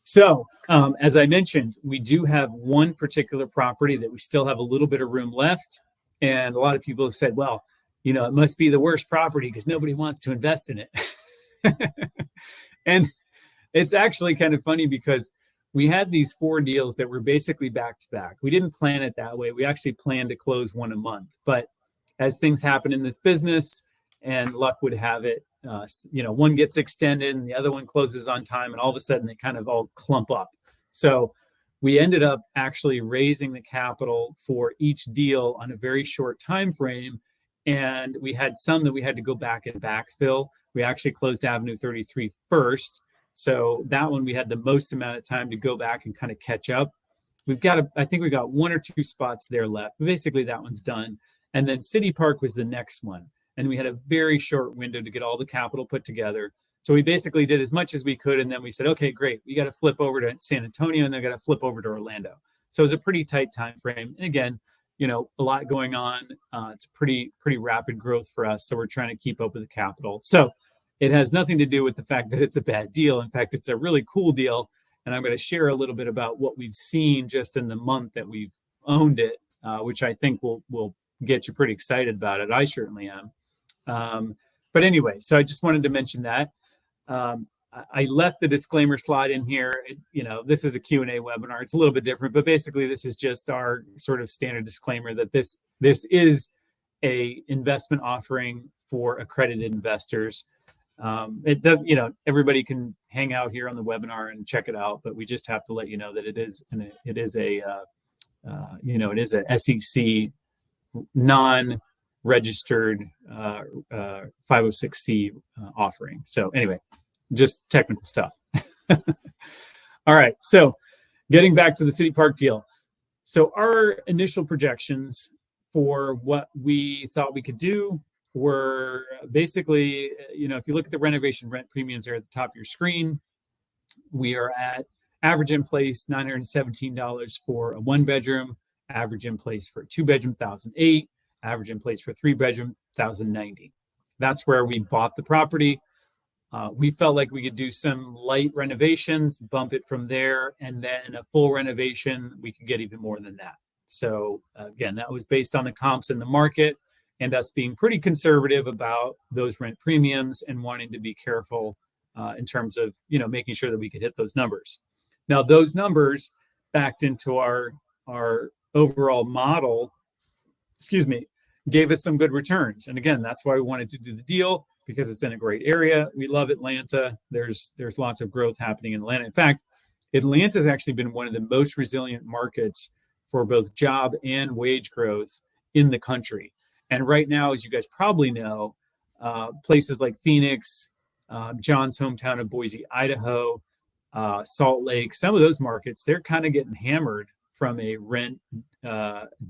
So, as I mentioned, we do have one particular property that we still have a little bit of room left. And a lot of people have said, well, it must be the worst property because nobody wants to invest in it. And it's actually kind of funny because we had these 4 deals that were basically back to back. We didn't plan it that way. We actually planned to close one a month. But as things happen in this business, and luck would have it, one gets extended and the other one closes on time, and all of a sudden they kind of all clump up. So we ended up actually raising the capital for each deal on a very short time frame, and we had some that we had to go back and backfill. We actually closed Avenue 33 first, so that one we had the most amount of time to go back and kind of catch up. I think we got 1 or 2 spots there left, but basically that one's done. And then City Park was the next one. And we had a very short window to get all the capital put together. So we basically did as much as we could. And then we said, okay, great. We got to flip over to San Antonio and then got to flip over to Orlando. So it was a pretty tight time frame. And again, a lot going on. It's a pretty rapid growth for us. So we're trying to keep up with the capital. So it has nothing to do with the fact that it's a bad deal. In fact, it's a really cool deal. And I'm going to share a little bit about what we've seen just in the month that we've owned it, which I think will get you pretty excited about it. I certainly am. But anyway, so I just wanted to mention that. I left the disclaimer slide in here. This is a Q&A webinar. It's a little bit different, but basically this is just our sort of standard disclaimer that this is a investment offering for accredited investors. It does, everybody can hang out here on the webinar and check it out, but we just have to let you know that it is a SEC non-registered 506c offering. So anyway, just technical stuff. All right, so getting back to the City Park deal. So our initial projections for what we thought we could do were basically, if you look at the renovation rent premiums there at the top of your screen, we are at average in place $917 for a 1-bedroom, average in place for a 2-bedroom, $1,008, average in place for a 3-bedroom, $1,090. That's where we bought the property. We felt like we could do some light renovations, bump it from there, and then a full renovation, we could get even more than that. So again, that was based on the comps in the market and us being pretty conservative about those rent premiums and wanting to be careful in terms of, making sure that we could hit those numbers. Now, those numbers backed into our overall model, gave us some good returns. And again, that's why we wanted to do the deal, because it's in a great area. We love Atlanta. There's lots of growth happening in Atlanta. In fact, Atlanta has actually been one of the most resilient markets for both job and wage growth in the country. And right now, as you guys probably know, places like Phoenix, John's hometown of Boise, Idaho, Salt Lake, some of those markets, they're kind of getting hammered from a rent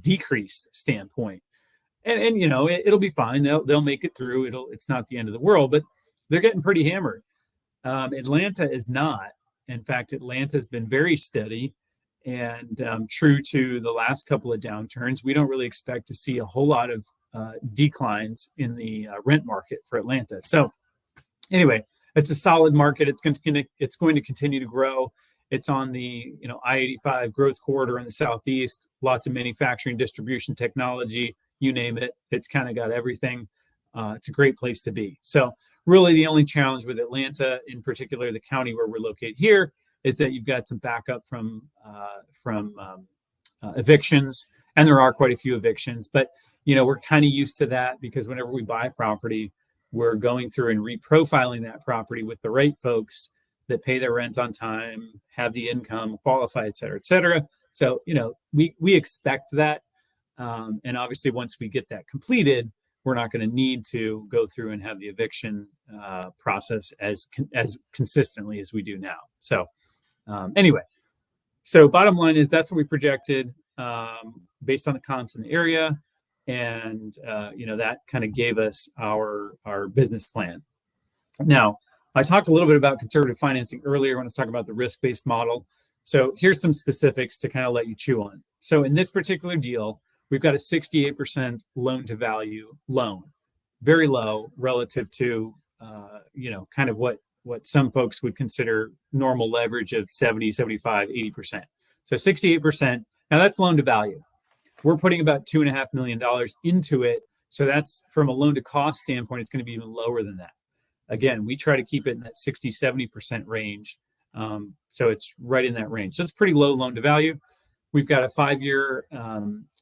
decrease standpoint. And it'll be fine. They'll make it through. It's not the end of the world, but they're getting pretty hammered. Atlanta is not. In fact, Atlanta's been very steady and true to the last couple of downturns. We don't really expect to see a whole lot of declines in the rent market for Atlanta. So anyway, it's a solid market. It's going to continue to grow. It's on the I-85 growth corridor in the southeast. Lots of manufacturing, distribution, technology. You name it, it's kind of got everything. It's a great place to be. So really the only challenge with Atlanta, in particular the county where we're located here, is that you've got some backup from evictions, and there are quite a few evictions. But we're kind of used to that, because whenever we buy a property, we're going through and reprofiling that property with the right folks that pay their rent on time, have the income, qualify, et cetera, et cetera. So we expect that. And obviously, once we get that completed, we're not going to need to go through and have the eviction process as consistently as we do now. So anyway, so bottom line is that's what we projected based on the comps in the area. And, that kind of gave us our business plan. Now, I talked a little bit about conservative financing earlier when I was talking about the risk-based model. So here's some specifics to kind of let you chew on. So in this particular deal, we've got a 68% loan to value loan. very low relative to, kind of what some folks would consider normal leverage of 70, 75, 80%. So 68%. Now that's loan to value. We're putting about $2.5 million into it. So that's, from a loan to cost standpoint, it's going to be even lower than that. Again, we try to keep it in that 60, 70% range. So it's right in that range. So it's pretty low loan to value. We've got a 5-year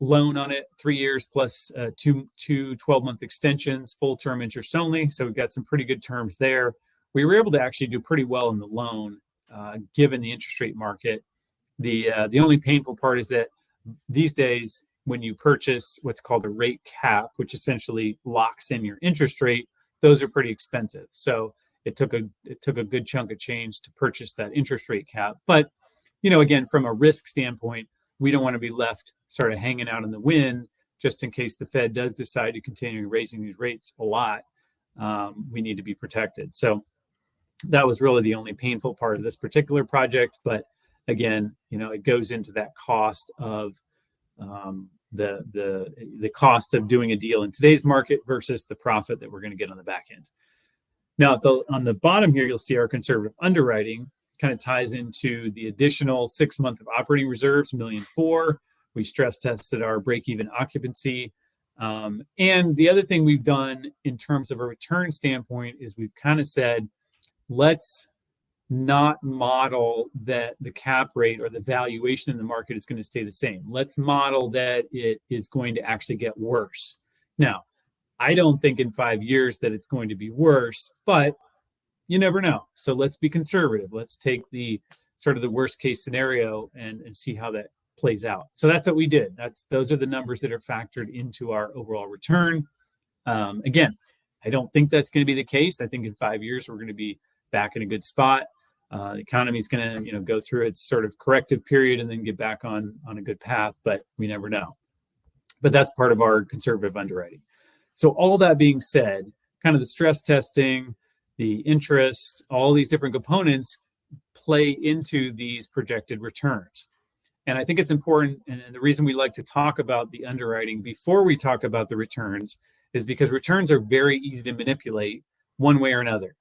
loan on it, 3 years plus two 12-month extensions, full term interest only. So we've got some pretty good terms there. We were able to actually do pretty well in the loan, given the interest rate market. The only painful part is that these days, when you purchase what's called a rate cap, which essentially locks in your interest rate, those are pretty expensive. So it took a good chunk of change to purchase that interest rate cap. But, again, from a risk standpoint, we don't want to be left sort of hanging out in the wind just in case the Fed does decide to continue raising these rates a lot. We need to be protected. So that was really the only painful part of this particular project. But again, it goes into that cost of the cost of doing a deal in today's market versus the profit that we're going to get on the back end. Now, on the bottom here, you'll see our conservative underwriting kind of ties into the additional 6 months of operating reserves, $1.4 million. We stress tested our break-even occupancy. And the other thing we've done in terms of a return standpoint is we've kind of said, let's not model that the cap rate or the valuation in the market is going to stay the same. Let's model that it is going to actually get worse. Now, I don't think in 5 years that it's going to be worse, but you never know. So let's be conservative. Let's take the sort of the worst case scenario and see how that plays out. So that's what we did. Those are the numbers that are factored into our overall return. Again, I don't think that's going to be the case. I think in 5 years, we're going to be back in a good spot. The economy is going to, go through its sort of corrective period and then get back on a good path, but we never know. But that's part of our conservative underwriting. So all that being said, kind of the stress testing, the interest, all these different components play into these projected returns. And I think it's important, and the reason we like to talk about the underwriting before we talk about the returns is because returns are very easy to manipulate one way or another.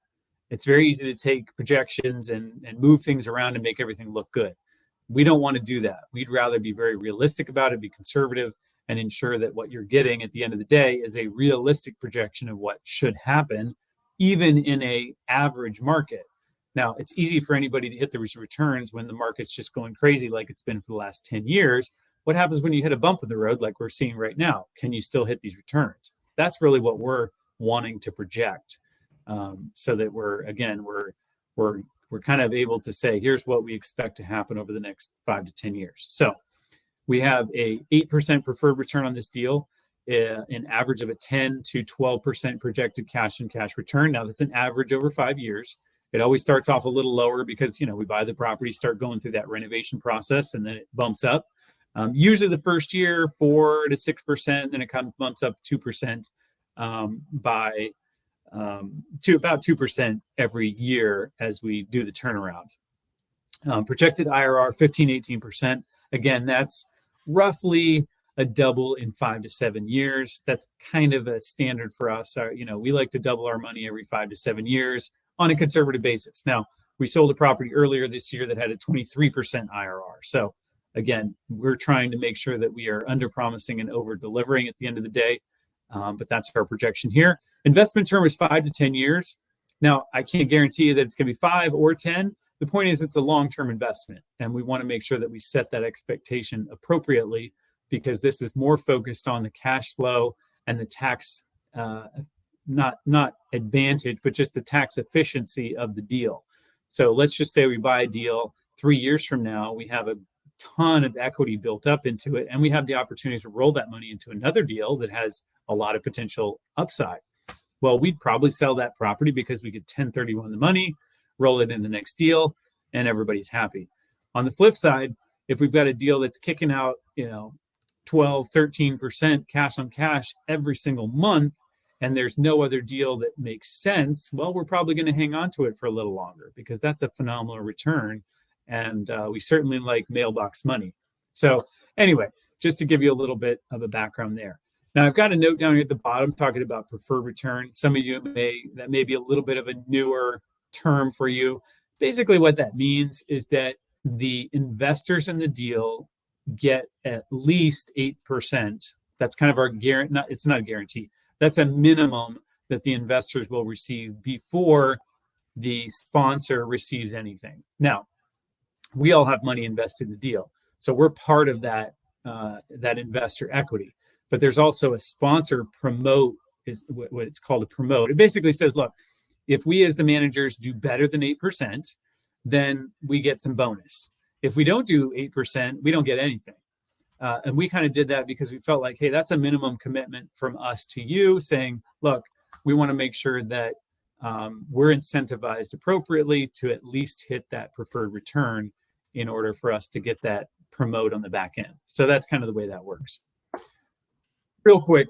It's very easy to take projections and move things around and make everything look good. We don't want to do that. We'd rather be very realistic about it, be conservative, and ensure that what you're getting at the end of the day is a realistic projection of what should happen, even in a average market. Now, it's easy for anybody to hit the returns when the market's just going crazy like it's been for the last 10 years. What happens when you hit a bump in the road like we're seeing right now? Can you still hit these returns? That's really what we're wanting to project, so that we're kind of able to say, here's what we expect to happen over the next 5 to 10 years. So we have a 8% preferred return on this deal, an average of a 10 to 12% projected cash and cash return. Now, that's an average over 5 years. It always starts off a little lower because, we buy the property, start going through that renovation process, and then it bumps up. Usually the first year, 4 to 6%, then it kind of bumps up 2% to about 2% every year as we do the turnaround. Projected IRR, 15, 18%. Again, that's roughly a double in 5 to 7 years. That's kind of a standard for us. We like to double our money every 5 to 7 years on a conservative basis. Now, we sold a property earlier this year that had a 23% IRR. So again, we're trying to make sure that we are under promising and over delivering at the end of the day. But that's our projection here. Investment term is 5 to 10 years. Now, I can't guarantee you that it's going to be 5 or 10. The point is it's a long-term investment, and we want to make sure that we set that expectation appropriately, because this is more focused on the cash flow and the tax, not advantage, but just the tax efficiency of the deal. So let's just say we buy a deal 3 years from now, we have a ton of equity built up into it, and we have the opportunity to roll that money into another deal that has a lot of potential upside. Well, we'd probably sell that property because we could 1031 the money, roll it in the next deal, and everybody's happy. On the flip side, if we've got a deal that's kicking out, 12, 13% cash on cash every single month, and there's no other deal that makes sense, well, we're probably going to hang on to it for a little longer because that's a phenomenal return. And we certainly like mailbox money. So anyway, just to give you a little bit of a background there. Now I've got a note down here at the bottom talking about preferred return. Some of you that may be a little bit of a newer term for you. Basically what that means is that the investors in the deal get at least 8%. That's kind of our guarantee. It's not a guarantee. That's a minimum that the investors will receive before the sponsor receives anything. Now, we all have money invested in the deal, so we're part of that investor equity. But there's also a sponsor promote, is what it's called, a promote. It basically says, look, if we as the managers do better than 8%, then we get some bonus. If we don't do 8%, we don't get anything. And we kind of did that because we felt like, hey, that's a minimum commitment from us to you, saying, look, we want to make sure that we're incentivized appropriately to at least hit that preferred return in order for us to get that promote on the back end. So that's kind of the way that works. Real quick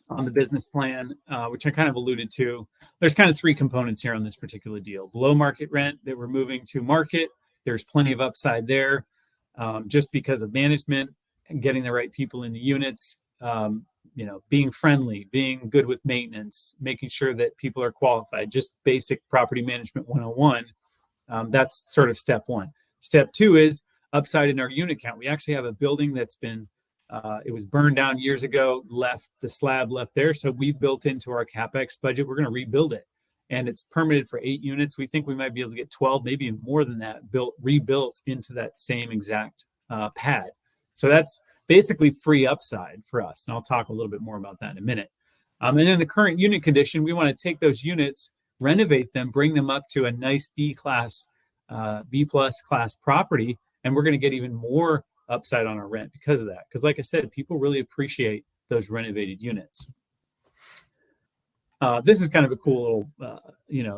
on the business plan, which I kind of alluded to, there's kind of three components here on this particular deal. Below market rent that we're moving to market. There's plenty of upside there just because of management and getting the right people in the units, being friendly, being good with maintenance, making sure that people are qualified, just basic property management 101. That's sort of step one. Step two is upside in our unit count. We actually have a building that's been it was burned down years ago, the slab left there. So we built into our CapEx budget, we're going to rebuild it. And it's permitted for 8 units. We think we might be able to get 12, maybe even more than that, rebuilt into that same exact pad. So that's basically free upside for us. And I'll talk a little bit more about that in a minute. And then the current unit condition, we want to take those units, renovate them, bring them up to a nice B plus class property. And we're going to get even more upside on our rent because of that. Because like I said, people really appreciate those renovated units. This is kind of a cool little,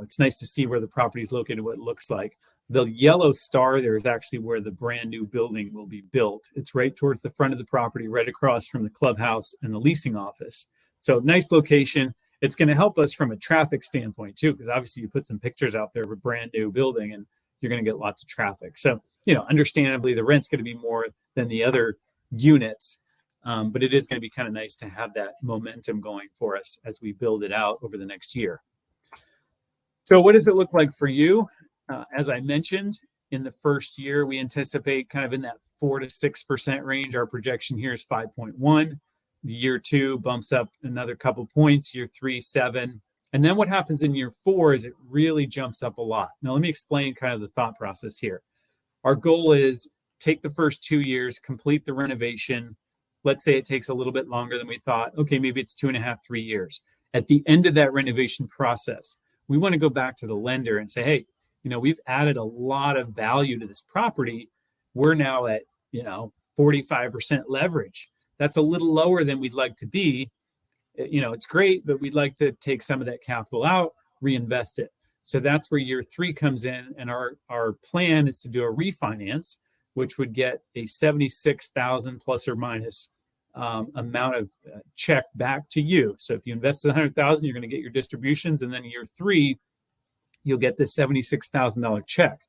it's nice to see where the property is located, what it looks like. The yellow star there is actually where the brand new building will be built. It's right towards the front of the property, right across from the clubhouse and the leasing office. So nice location. It's going to help us from a traffic standpoint too, because obviously you put some pictures out there of a brand new building and you're going to get lots of traffic. So, understandably, the rent's going to be more than the other units, but it is going to be kind of nice to have that momentum going for us as we build it out over the next year. So what does it look like for you? As I mentioned, in the first year, we anticipate kind of in that 4 to 6% range. Our projection here is 5.1. Year 2 bumps up another couple points. Year 3, 7. And then what happens in year 4 is it really jumps up a lot. Now, let me explain kind of the thought process here. Our goal is take the first 2 years, complete the renovation. Let's say it takes a little bit longer than we thought. Okay, maybe it's 2.5, 3 years. At the end of that renovation process, we want to go back to the lender and say, hey, we've added a lot of value to this property. We're now at, 45% leverage. That's a little lower than we'd like to be. It's great, but we'd like to take some of that capital out, reinvest it. So that's where year 3 comes in. And our plan is to do a refinance, which would get a $76,000 plus or minus amount of check back to you. So if you invested $100,000, you're going to get your distributions. And then year 3, you'll get this $76,000 check.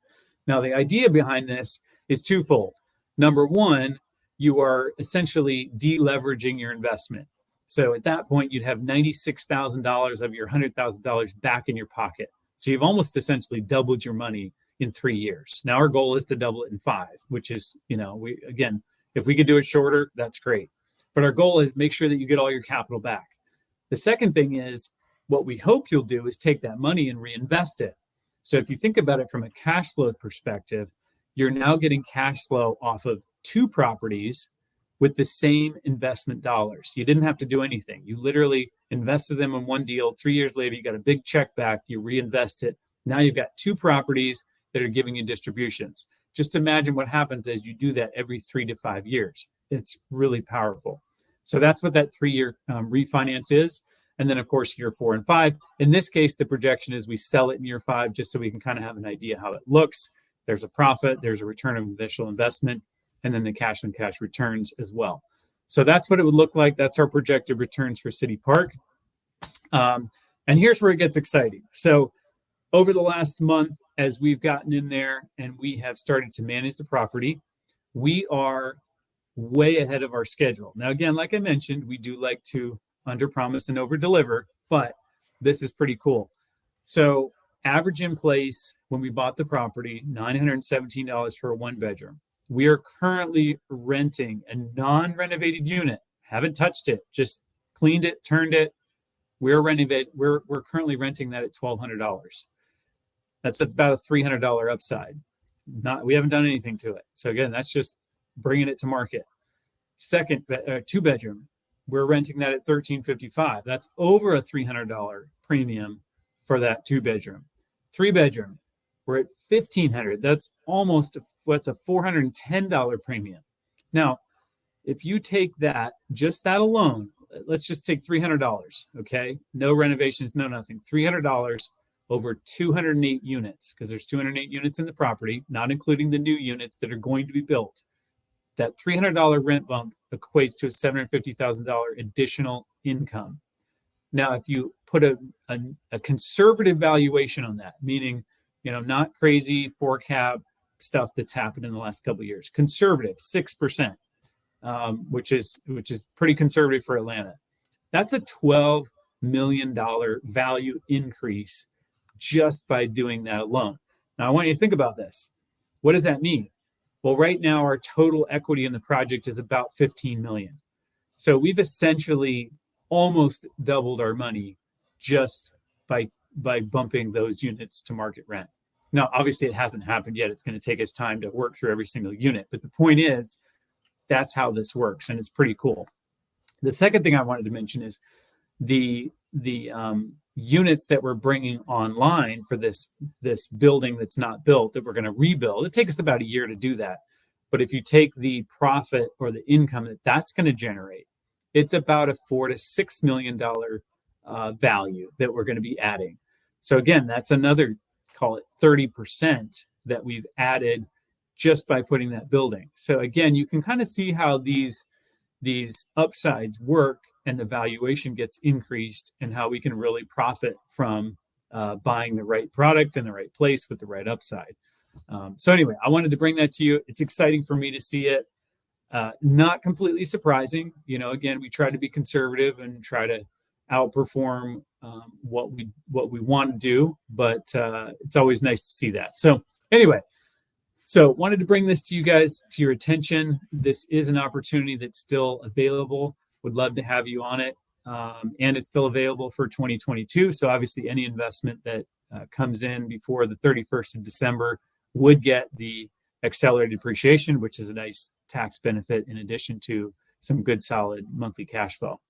Now, the idea behind this is twofold. Number one, you are essentially deleveraging your investment. So at that point, you'd have $96,000 of your $100,000 back in your pocket. So you've almost essentially doubled your money in 3 years. Now our goal is to double it in 5, which is, if we could do it shorter, that's great. But our goal is make sure that you get all your capital back. The second thing is what we hope you'll do is take that money and reinvest it. So if you think about it from a cash flow perspective, you're now getting cash flow off of 2 properties with the same investment dollars. You didn't have to do anything. You literally invested them in one deal. 3 years later, you got a big check back. You reinvest it. Now you've got 2 properties that are giving you distributions. Just imagine what happens as you do that every 3 to 5 years. It's really powerful. So that's what that 3-year refinance is. And then, of course, year 4 and 5. In this case, the projection is we sell it in year 5 just so we can kind of have an idea how it looks. There's a profit. There's a return of initial investment. And then the cash on cash returns as well. So that's what it would look like. That's our projected returns for City Park. And here's where it gets exciting. So over the last month, as we've gotten in there and we have started to manage the property, we are way ahead of our schedule. Now, again, like I mentioned, we do like to under promise and over deliver, but this is pretty cool. So average in place when we bought the property, $917 for a 1-bedroom. We are currently renting a non-renovated unit. Haven't touched it, just cleaned it, turned it. We're currently renting that at $1,200. That's about a $300 upside. We haven't done anything to it. So again, that's just bringing it to market. Second, 2-bedroom, we're renting that at $1,355. That's over a $300 premium for that 2-bedroom. 3-bedroom, we're at $1,500. That's a $410 premium. Now, if you take that, just that alone, let's just take $300, okay? No renovations, no nothing. $300 over 208 units, because there's 208 units in the property, not including the new units that are going to be built. That $300 rent bump equates to a $750,000 additional income. Now, if you put a conservative valuation on that, meaning, not crazy 4-cap stuff that's happened in the last couple of years, conservative 6%, which is pretty conservative for Atlanta. That's a $12 million value increase just by doing that alone. Now, I want you to think about this. What does that mean? Well, right now, our total equity in the project is about $15 million. So we've essentially almost doubled our money just by bumping those units to market rent. Now, obviously, it hasn't happened yet. It's going to take us time to work through every single unit. But the point is, that's how this works, and it's pretty cool. The second thing I wanted to mention is the units that we're bringing online for this building that's not built, that we're going to rebuild. It takes us about a year to do that. But if you take the profit or the income that that's going to generate, it's about a $4 to $6 million value that we're going to be adding. So again, that's another, call it 30% that we've added just by putting that building. So again, you can kind of see how these upsides work and the valuation gets increased, and how we can really profit from buying the right product in the right place with the right upside. So anyway, I wanted to bring that to you. It's exciting for me to see it. Not completely surprising. Again, we try to be conservative and try to outperform what we want to do, but it's always nice to see that. So anyway, wanted to bring this to you guys, to your attention. This is an opportunity that's still available. Would love to have you on it. And it's still available for 2022. So obviously any investment that comes in before the 31st of December would get the accelerated depreciation, which is a nice tax benefit in addition to some good solid monthly cash flow.